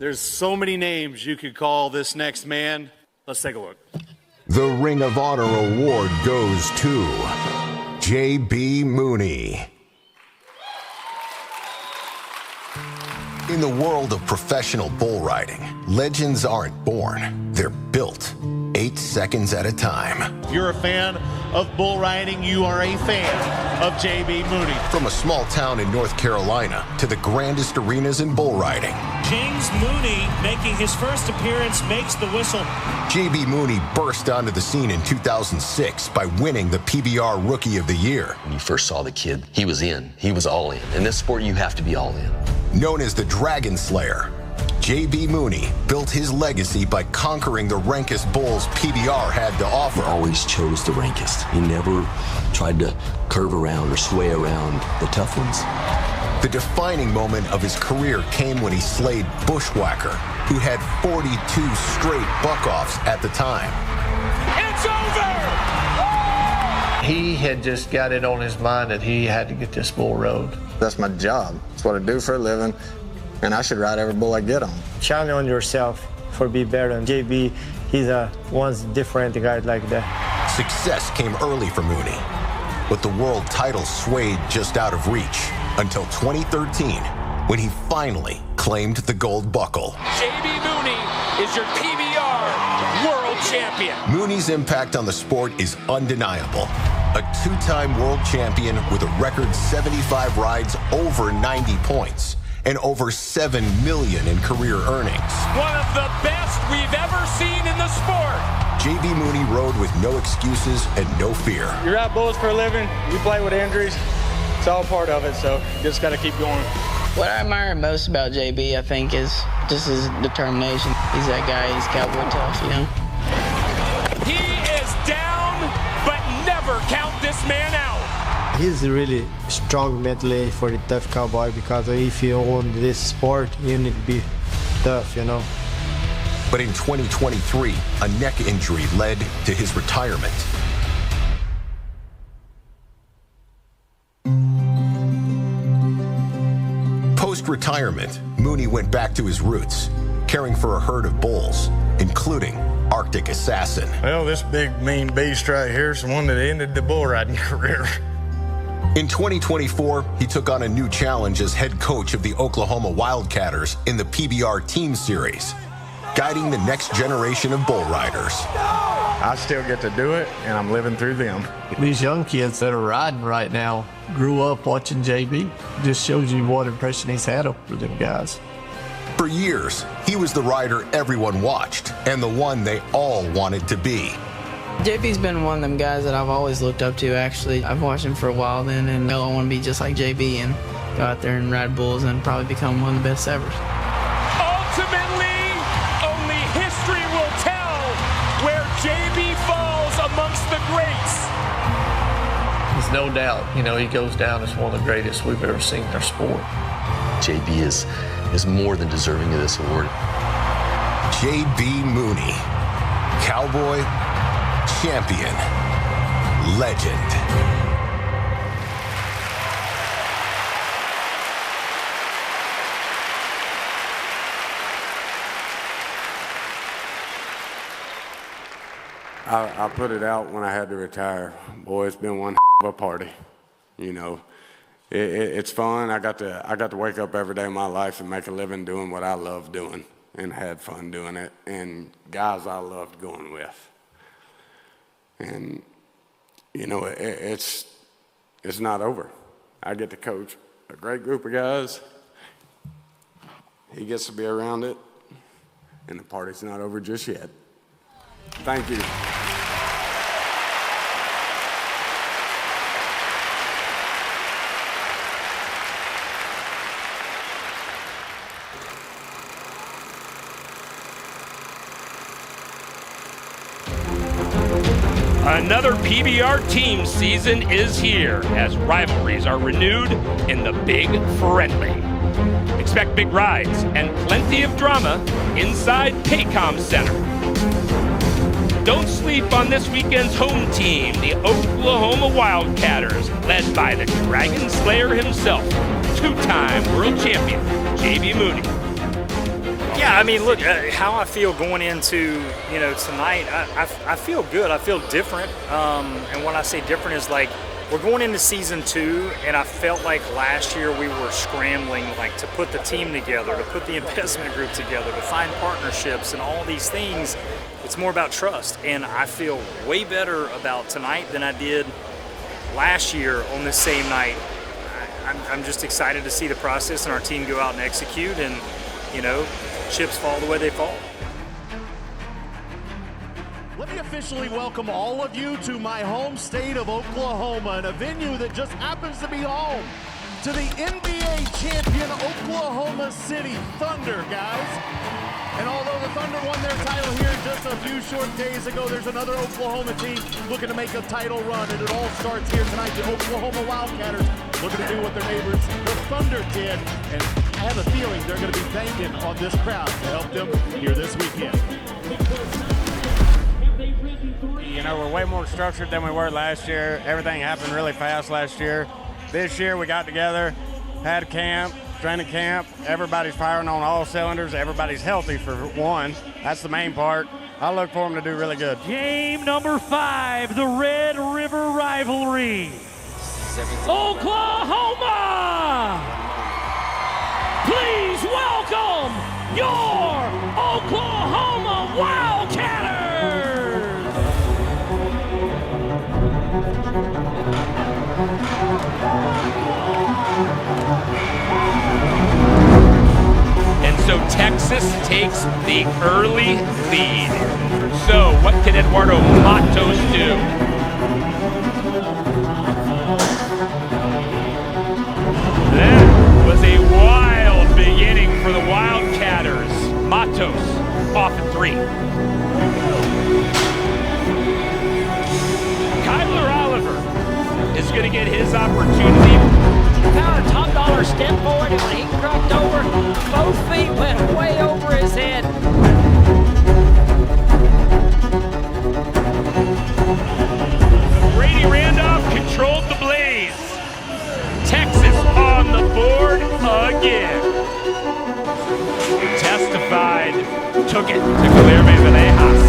There's so many names you could call this next man. Let's take a look. The Ring of Honor award goes to JB Mauney. In the world of professional bull riding, legends aren't born, they're built 8 seconds at a time. If you're a fan of bull riding, you are a fan of JB Mauney. From a small town in North Carolina to the grandest arenas in bull riding, James Mauney, making his first appearance, makes the whistle. JB Mauney burst onto the scene in 2006 by winning the PBR Rookie of the Year. When you first saw the kid, he was in. He was all in. In this sport, you have to be all in. Known as the Dragon Slayer, JB Mauney built his legacy by conquering the rankest bulls PBR had to offer. He always chose the rankest. He never tried to curve around or sway around the tough ones. The defining moment of his career came when he slayed Bushwhacker, who had 42 straight buck-offs at the time. It's over! He had just got it on his mind that he had to get this bull rode. That's my job. It's what I do for a living, and I should ride every bull I get on. Challenge on yourself for be better. And JB, he's a once different guy like that. Success came early for Mauney, but the world title swayed just out of reach until 2013, when he finally claimed the gold buckle. JB Mauney is your PBR world champion. Mauney's impact on the sport is undeniable. A 2-time world champion with a record 75 rides, over 90 points, and over $7 million in career earnings. One of the best we've ever seen in the sport. JB Mauney rode with no excuses and no fear. You ride bulls for a living, you play with injuries, it's all part of it, so you just got to keep going. What I admire most about JB, I think, is just his determination. He's that guy, he's cowboy tough, you know? He is down, but never count this man out. He's really strong mentally for the tough cowboy, because if you own this sport, you need to be tough, you know? But in 2023, a neck injury led to his retirement. Post-retirement, Mauney went back to his roots, caring for a herd of bulls, including Arctic Assassin. Well, this big mean beast right here is the one that ended the bull riding career. In 2024, he took on a new challenge as head coach of the Oklahoma Wildcatters in the PBR Team Series, guiding the next generation of bull riders. I still get to do it, and I'm living through them. These young kids that are riding right now grew up watching JB. Just shows you what impression he's had over them guys. For years, he was the rider everyone watched and the one they all wanted to be. JB's been one of them guys that I've always looked up to, actually. I've watched him for a while then, and I want to be just like JB and go out there and ride bulls and probably become one of the best ever. Ultimately, only history will tell where JB falls amongst the greats. There's no doubt, you know, he goes down as one of the greatest we've ever seen in our sport. JB is more than deserving of this award. JB Mauney, Cowboy, champion, legend. I put it out when I had to retire. Boy, it's been one of a party. You know, it's fun. I got to wake up every day of my life and make a living doing what I love doing, and had fun doing it, and guys I loved going with. And you know, it's not over. I get to coach a great group of guys. He gets to be around it, and the party's not over just yet. Thank you. Another PBR team season is here as rivalries are renewed in the Big Friendly. Expect big rides and plenty of drama inside Paycom Center. Don't sleep on this weekend's home team, the Oklahoma Wildcatters, led by the Dragon Slayer himself, 2-time world champion, JB Mauney. Yeah, I mean, look, how I feel going into, tonight, I feel good. I feel different. And when I say different is like, we're going into season 2, and I felt like last year we were scrambling, like, to put the team together, to put the investment group together, to find partnerships and all these things. It's more about trust, and I feel way better about tonight than I did last year on this same night. I'm just excited to see the process and our team go out and execute, and, chips fall the way they fall. Let me officially welcome all of you to my home state of Oklahoma, and a venue that just happens to be home to the NBA champion Oklahoma City Thunder, guys. And although the Thunder won their title here just a few short days ago, there's another Oklahoma team looking to make a title run, and it all starts here tonight. The Oklahoma Wildcatters looking to do what their neighbors, the Thunder, did, and I have a feeling they're going to be banking on this crowd to help them here this weekend. We're way more structured than we were last year. Everything happened really fast last year. This year we got together, had camp, training camp. Everybody's firing on all cylinders. Everybody's healthy for one. That's the main part. I look for them to do really good. Game number 5, the Red River rivalry. Oklahoma! Please welcome your Oklahoma Wildcatters! And so Texas takes the early lead. So what can Eduardo Matos do? That was a wild beginning for the Wildcatters. Matos off at 3. Kyler Oliver is going to get his opportunity. Power top dollar step forward, and when he cropped over, both feet went way over his head. Brady Randolph controlled the blaze. Texas on the board again. Testified, took it to Guilherme Villegas.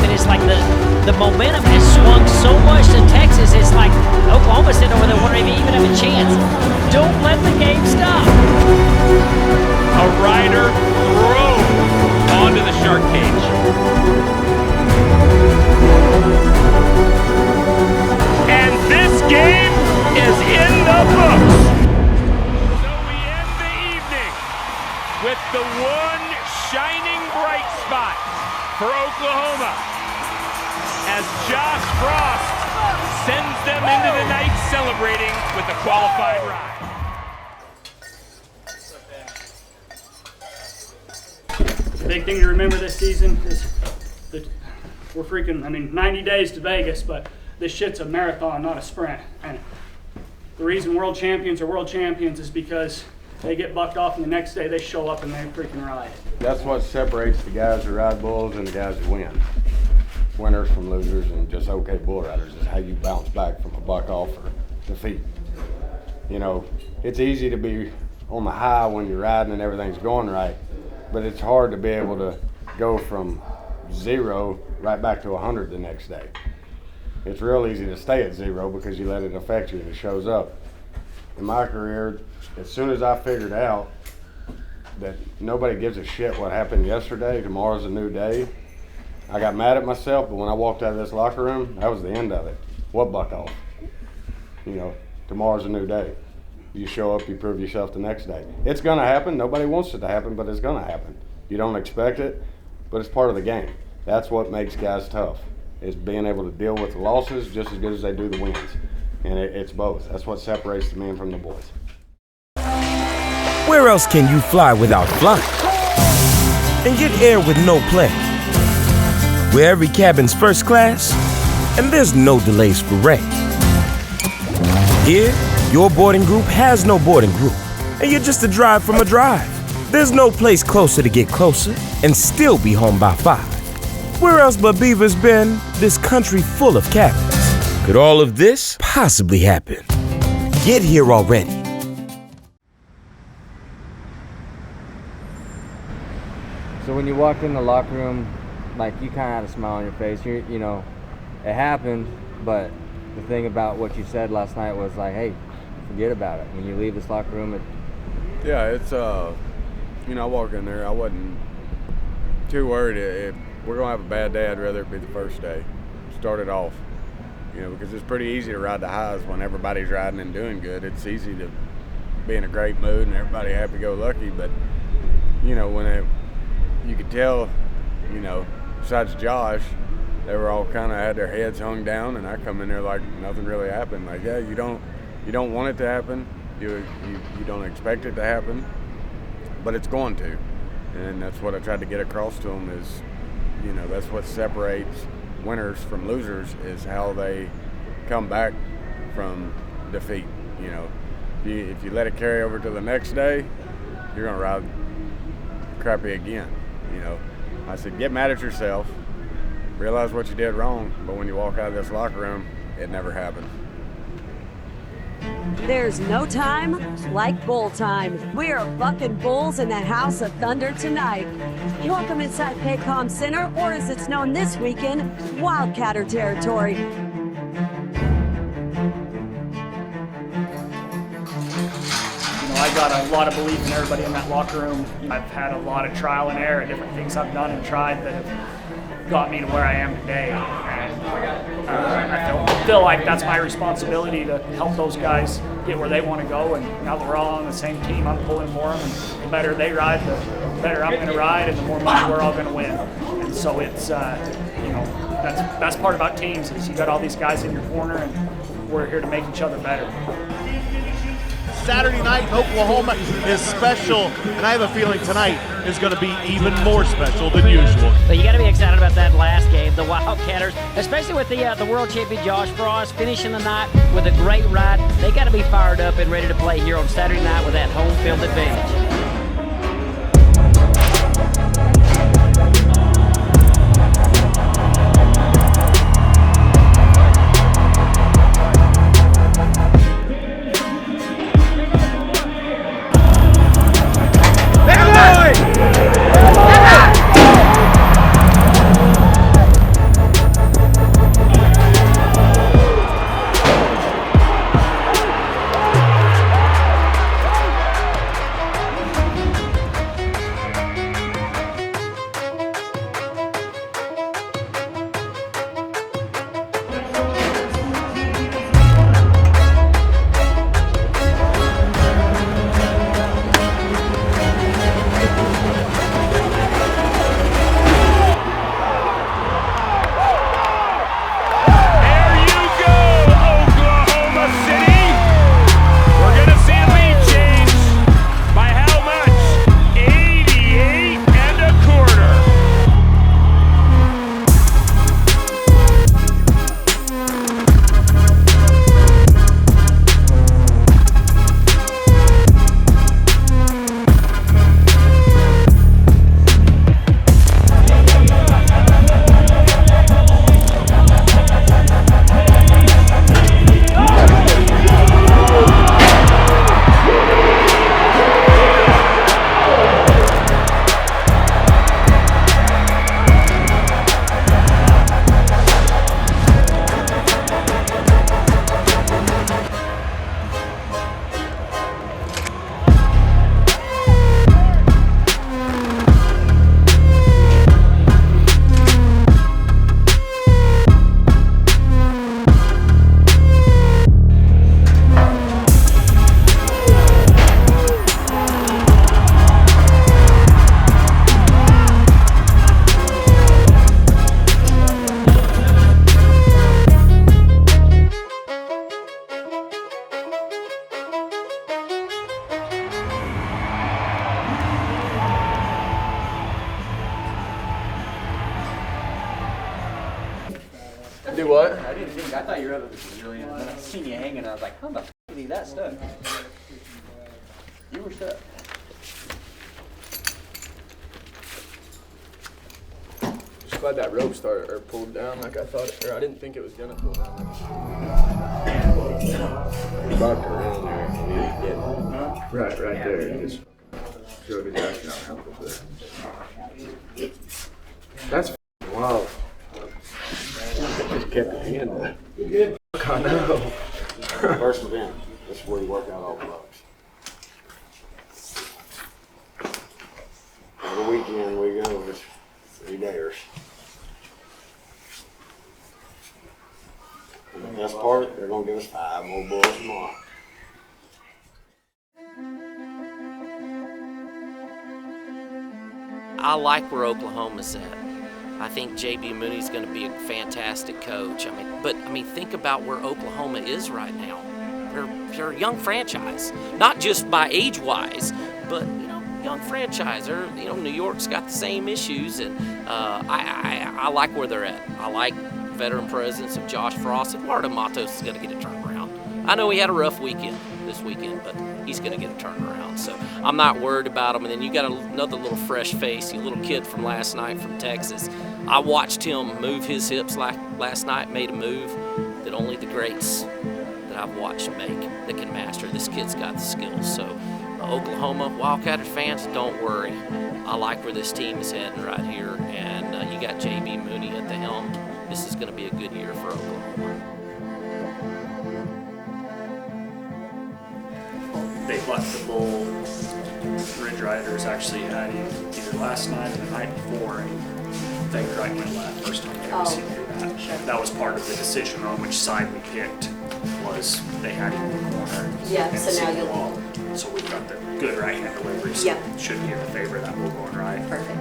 And it's like the momentum has swung so much to Texas, it's like Oklahoma sitting over there wondering if they even have a chance. Don't let the game stop. A rider throws onto the shark cage. And this game is in the books. So we end the evening with the one shining bright spot for Oklahoma, as Josh Frost sends them into the night celebrating with a qualified ride. The big thing to remember this season is that we're freaking, 90 days to Vegas, but this shit's a marathon, not a sprint. And the reason world champions are world champions is because they get bucked off and the next day they show up and they freaking ride. That's what separates the guys who ride bulls and the guys who win. Winners from losers and just okay bull riders is how you bounce back from a buck off or defeat. It's easy to be on the high when you're riding and everything's going right, but it's hard to be able to go from 0 right back to 100 the next day. It's real easy to stay at 0 because you let it affect you and it shows up. In my career, as soon as I figured out that nobody gives a shit what happened yesterday, tomorrow's a new day, I got mad at myself, but when I walked out of this locker room, that was the end of it. What buck off? Tomorrow's a new day. You show up, you prove yourself the next day. It's gonna happen. Nobody wants it to happen, but it's gonna happen. You don't expect it, but it's part of the game. That's what makes guys tough, is being able to deal with the losses just as good as they do the wins. And it's both. That's what separates the men from the boys. Where else can you fly without flying? And get air with no play? Where every cabin's first class, and there's no delays for rent. Here, your boarding group has no boarding group, and you're just a drive from a drive. There's no place closer to get closer and still be home by 5. Where else but Beavers been this country full of cabins? Could all of this possibly happen? Get here already. So when you walked in the locker room, like, you kind of had a smile on your face. You know, it happened, but the thing about what you said last night was like, hey, forget about it. When you leave this locker room, yeah, it's you know, I walk in there, I wasn't too worried. If we're gonna have a bad day, I'd rather it be the first day. Start it off, you know, because it's pretty easy to ride the highs when everybody's riding and doing good. It's easy to be in a great mood and everybody happy-go-lucky, but you know, you could tell, you know, besides Josh, they were all kind of had their heads hung down, and I come in there like nothing really happened. Like, yeah, you don't want it to happen, you don't expect it to happen, but it's going to, and that's what I tried to get across to them is, you know, that's what separates winners from losers is how they come back from defeat. You know, if you let it carry over to the next day, you're gonna ride crappy again. You know, I said, get mad at yourself, realize what you did wrong, but when you walk out of this locker room, it never happened. There's no time like bull time. We are bucking bulls in the House of Thunder tonight. Welcome inside Paycom Center, or as it's known this weekend, Wildcatter territory. I got a lot of belief in everybody in that locker room. I've had a lot of trial and error and different things I've done and tried that have got me to where I am today. And I feel like that's my responsibility to help those guys get where they want to go. And now that we're all on the same team, I'm pulling for them. And the better they ride, the better I'm going to ride, and the more money we're all going to win. And so it's, you know, that's the best part about teams is you got all these guys in your corner, and we're here to make each other better. Saturday night in Oklahoma is special, and I have a feeling tonight is going to be even more special than usual. But you got to be excited about that last game, the Wildcatters, especially with the world champion Josh Frost finishing the night with a great ride. They got to be fired up and ready to play here on Saturday night with that home field advantage. Do what? I didn't think. I thought you were up at the pavilion. And then I seen you hanging, and I was like, how the f is he that stuck? You were stuck. Just glad that rope started or pulled down like I thought it, or I didn't think it was gonna pull down. Bucked earlier. Right there. Just showed his action out a little bit. That's wild. Just kept it in. Good. I know. First event. This is where you work out all the bucks. Every weekend we go, it's 3 days. And the best part, they're going to give us 5 more bulls tomorrow. I like where Oklahoma's at. I think JB Mauney's going to be a fantastic coach. I mean, think about where Oklahoma is right now. They're a young franchise, not just by age-wise, but young franchise. New York's got the same issues, and I like where they're at. I like veteran presence of Josh Frost. Eduardo Matos is going to get a turnaround. I know he had a rough weekend this weekend, but he's going to get a turnaround. So I'm not worried about him. And then you got another little fresh face, your little kid from last night from Texas. I watched him move his hips last night, made a move that only the greats that I've watched make that can master. This kid's got the skills. So Oklahoma Wildcatter fans, don't worry. I like where this team is heading right here. And you got JB Mauney at the helm. This is going to be a good year for Oklahoma. They left the bull. Ridge Riders actually had him either last night or the night before, and they right went left first time they ever seen do that. Sure. That was part of the decision on which side we picked. Was they had him in the corner? Yeah, and so now single you'll. wall. So we've got the good right hand delivery. So Yep. should be in the favor of that bull going right. Perfect.